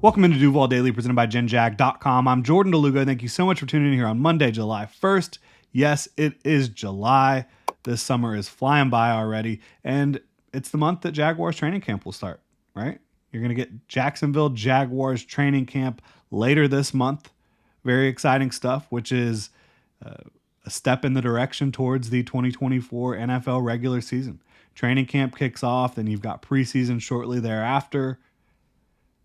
Welcome into Duval Daily, presented by GenJag.com. I'm Jordan DeLugo. Thank you so much for tuning in here on Monday, July 1st. Yes, it is July. This summer is flying by already, and it's the month that Jaguars training camp will start, right? You're going to get Jacksonville Jaguars training camp later this month. Very exciting stuff, which is a step in the direction towards the 2024 NFL regular season. Training camp kicks off, then you've got preseason shortly thereafter.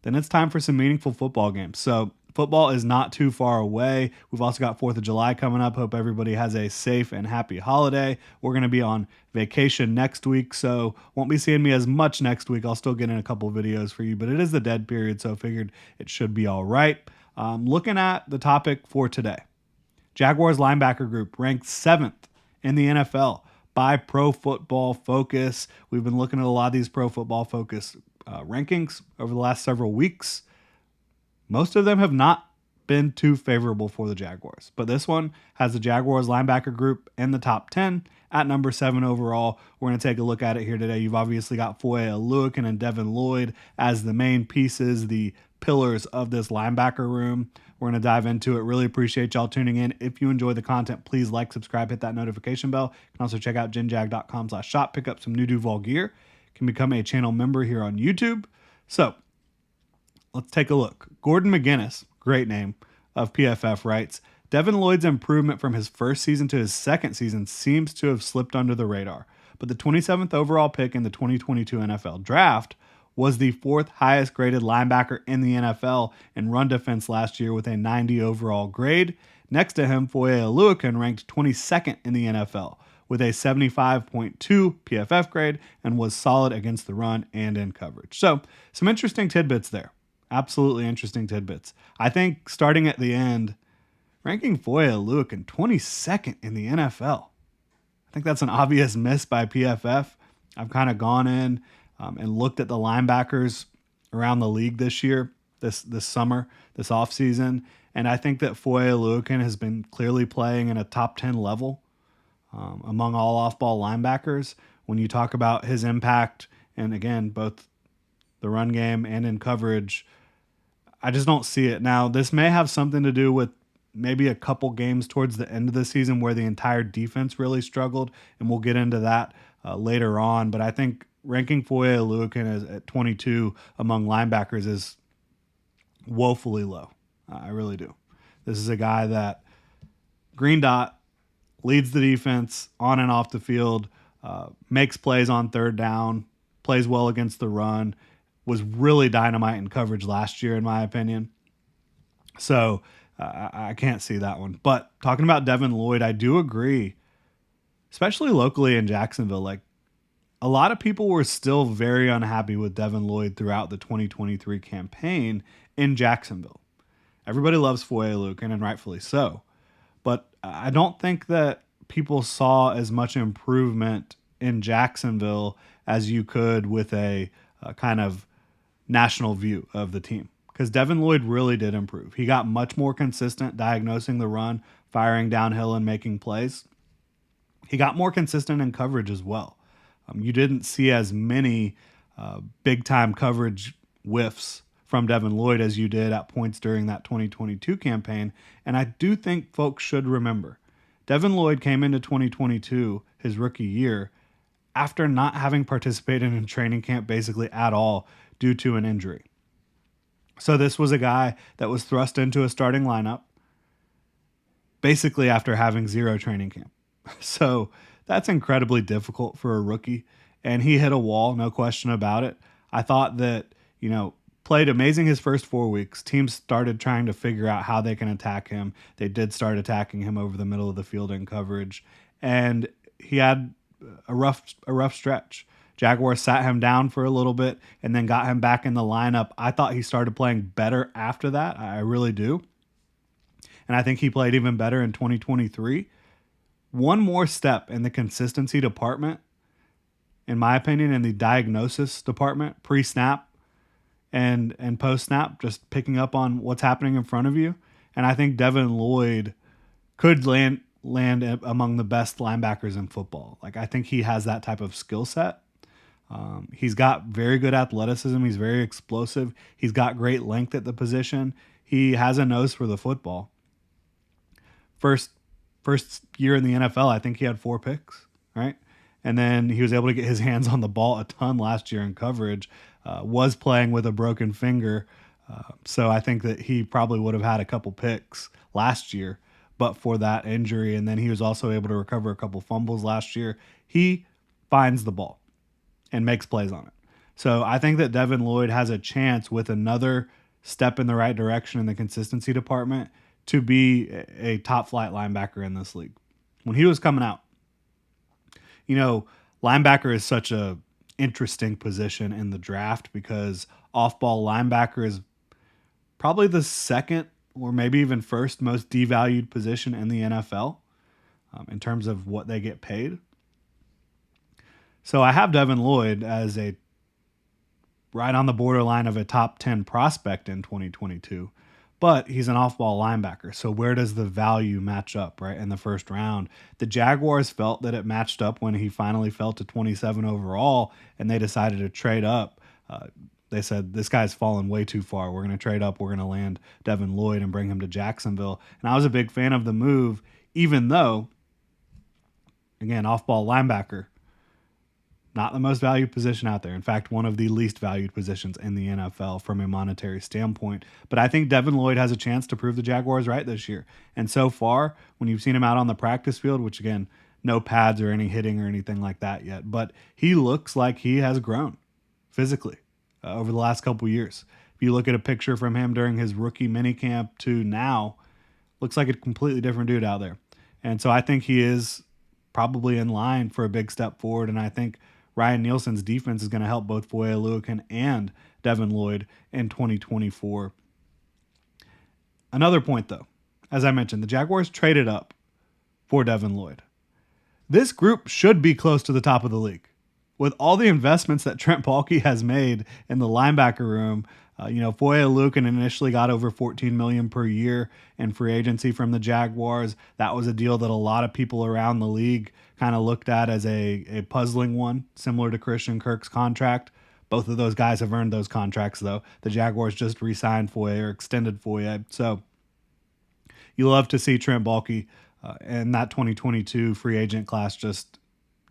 Then it's time for some meaningful football games. So football is not too far away. We've also got 4th of July coming up. Hope everybody has a safe and happy holiday. We're going to be on vacation next week, so won't be seeing me as much next week. I'll still get in a couple of videos for you, but it is the dead period, so I figured it should be all right. Looking at the topic for today, Jaguars linebacker group ranked 7th in the NFL by Pro Football Focus. We've been looking at a lot of these Pro Football Focus rankings over the last several weeks. Most of them have not been too favorable for the Jaguars, but this one has the Jaguars linebacker group in the top 10 at number 7 overall. We're going to take a look at it here today. You've obviously got Foyesade Oluokun and Devin Lloyd as the main pieces, the pillars of this linebacker room. We're going to dive into it. Really appreciate y'all tuning in. If you enjoy the content, please like, subscribe, hit that notification bell. You can also check out genjag.com/shop, pick up some new Duval gear. Can become a channel member here on YouTube. So let's take a look. Gordon McGinnis, great name, of PFF writes, Devin Lloyd's improvement from his first season to his second season seems to have slipped under the radar, but the 27th overall pick in the 2022 NFL draft was the 4th highest graded linebacker in the NFL in run defense last year with a 90 overall grade. Next to him, Foyesade Oluokun ranked 22nd in the NFL with a 75.2 PFF grade and was solid against the run and in coverage. So some interesting tidbits there. Absolutely interesting tidbits. I think starting at the end, ranking Foyesade Oluokun 22nd in the NFL. I think that's an obvious miss by PFF. I've kind of gone in and looked at the linebackers around the league this year, this summer, this offseason, and I think that Foyesade Oluokun has been clearly playing in a top 10 level among all off-ball linebackers. When you talk about his impact, and again, both the run game and in coverage, I just don't see it. Now, this may have something to do with maybe a couple games towards the end of the season where the entire defense really struggled, and we'll get into that later on. But I think ranking Foyesade Oluokun at 22 among linebackers is woefully low. I really do. This is a guy that, green dot, leads the defense on and off the field, makes plays on third down, plays well against the run, was really dynamite in coverage last year, in my opinion. So I can't see that one. But talking about Devin Lloyd, I do agree, especially locally in Jacksonville. Like, a lot of people were still very unhappy with Devin Lloyd throughout the 2023 campaign in Jacksonville. Everybody loves Foyesade Oluokun, and rightfully so. But I don't think that people saw as much improvement in Jacksonville as you could with a kind of national view of the team. Because Devin Lloyd really did improve. He got much more consistent diagnosing the run, firing downhill, and making plays. He got more consistent in coverage as well. You didn't see as many big-time coverage whiffs from Devin Lloyd as you did at points during that 2022 campaign. And I do think folks should remember, Devin Lloyd came into 2022, his rookie year, after not having participated in training camp basically at all due to an injury. So this was a guy that was thrust into a starting lineup basically after having zero training camp. So that's incredibly difficult for a rookie. And he hit a wall, no question about it. I thought that, played amazing his first 4 weeks. Teams started trying to figure out how they can attack him. They did start attacking him over the middle of the field in coverage. And he had a rough stretch. Jaguars sat him down for a little bit and then got him back in the lineup. I thought he started playing better after that. I really do. And I think he played even better in 2023. One more step in the consistency department, in my opinion, in the diagnosis department, pre-snap and post-snap, just picking up on what's happening in front of you. And I think Devin Lloyd could land among the best linebackers in football. Like, I think he has that type of skill set. He's got very good athleticism. He's very explosive. He's got great length at the position. He has a nose for the football. First year in the NFL, I think he had 4 picks, right? And then he was able to get his hands on the ball a ton last year in coverage. Was playing with a broken finger, so I think that he probably would have had a couple picks last year, but for that injury. And then he was also able to recover a couple fumbles last year. He finds the ball and makes plays on it. So I think that Devin Lloyd has a chance with another step in the right direction in the consistency department to be a top flight linebacker in this league. When he was coming out, linebacker is such a interesting position in the draft because off-ball linebacker is probably the second or maybe even first most devalued position in the NFL in terms of what they get paid. So I have Devin Lloyd as a right on the borderline of a top 10 prospect in 2022, but he's an off-ball linebacker. So where does the value match up, right, in the first round? The Jaguars felt that it matched up when he finally fell to 27 overall, and they decided to trade up. They said, this guy's fallen way too far. We're going to trade up. We're going to land Devin Lloyd and bring him to Jacksonville. And I was a big fan of the move, even though, again, off-ball linebacker, not the most valued position out there. In fact, one of the least valued positions in the NFL from a monetary standpoint. But I think Devin Lloyd has a chance to prove the Jaguars right this year. And so far, when you've seen him out on the practice field, which again, no pads or any hitting or anything like that yet, but he looks like he has grown physically over the last couple years. If you look at a picture from him during his rookie minicamp to now, looks like a completely different dude out there. And so I think he is probably in line for a big step forward. And I think Ryan Nielsen's defense is going to help both Foyesade Oluokun and Devin Lloyd in 2024. Another point, though, as I mentioned, the Jaguars traded up for Devin Lloyd. This group should be close to the top of the league. With all the investments that Trent Baalke has made in the linebacker room, Foyesade Oluokun initially got over $14 million per year in free agency from the Jaguars. That was a deal that a lot of people around the league kind of looked at as a puzzling one, similar to Christian Kirk's contract. Both of those guys have earned those contracts, though. The Jaguars just re-signed Foyesade or extended Foyesade. So you love to see Trent Baalke and that 2022 free agent class just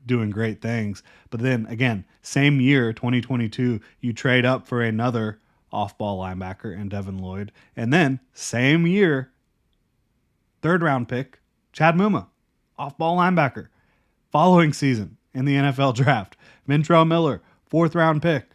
doing great things. But then again, same year, 2022, you trade up for another off-ball linebacker in Devin Lloyd. And then same year, 3rd round pick, Chad Muma, off-ball linebacker. Following season in the NFL draft, Ventrell Miller, 4th round pick.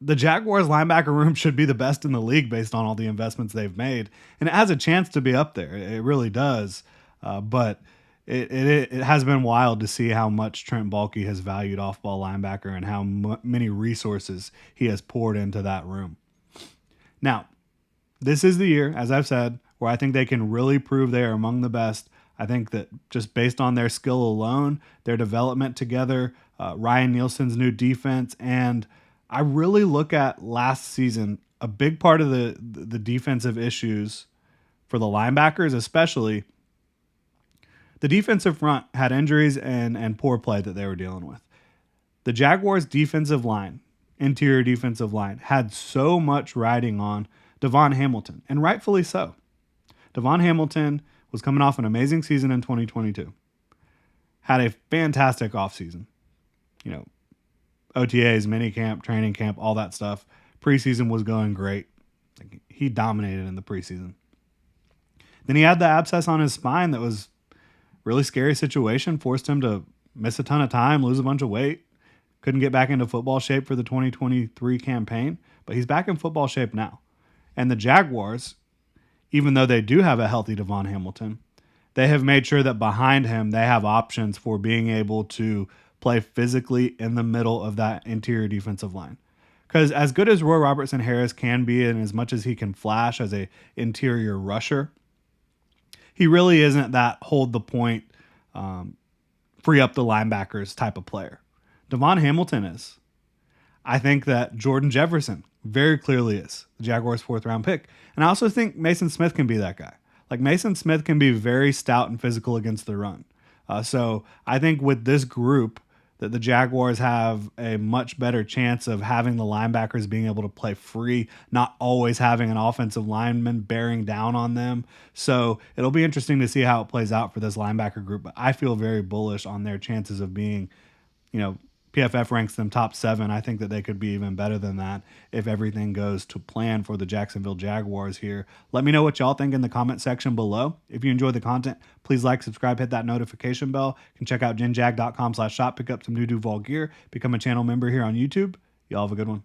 The Jaguars linebacker room should be the best in the league based on all the investments they've made. And it has a chance to be up there. It really does. But it has been wild to see how much Trent Baalke has valued off-ball linebacker and how many resources he has poured into that room. Now, this is the year, as I've said, where I think they can really prove they are among the best. I think that just based on their skill alone, their development together, Ryan Nielsen's new defense, and I really look at last season, a big part of the defensive issues for the linebackers especially, the defensive front had injuries and poor play that they were dealing with. The Jaguars' defensive line, interior defensive line, had so much riding on Devon Hamilton, and rightfully so. Devon Hamilton was coming off an amazing season in 2022. Had a fantastic offseason. OTAs, minicamp, training camp, all that stuff. Preseason was going great. He dominated in the preseason. Then he had the abscess on his spine that was really scary situation, forced him to miss a ton of time, lose a bunch of weight. Couldn't get back into football shape for the 2023 campaign, but he's back in football shape now. And the Jaguars, even though they do have a healthy Devon Hamilton, they have made sure that behind him they have options for being able to play physically in the middle of that interior defensive line. Because as good as Roy Robertson Harris can be and as much as he can flash as a interior rusher, he really isn't that hold the point, free up the linebackers type of player. Devon Hamilton is. I think that Jordan Jefferson very clearly is the Jaguars' 4th round pick. And I also think Mason Smith can be that guy. Like Mason Smith can be very stout and physical against the run. So I think with this group, that the Jaguars have a much better chance of having the linebackers being able to play free, not always having an offensive lineman bearing down on them. So it'll be interesting to see how it plays out for this linebacker group. But I feel very bullish on their chances of being, PFF ranks them top 7. I think that they could be even better than that if everything goes to plan for the Jacksonville Jaguars here. Let me know what y'all think in the comment section below. If you enjoyed the content, please like, subscribe, hit that notification bell. You can check out genjag.com/shop, pick up some new Duval gear, become a channel member here on YouTube. Y'all have a good one.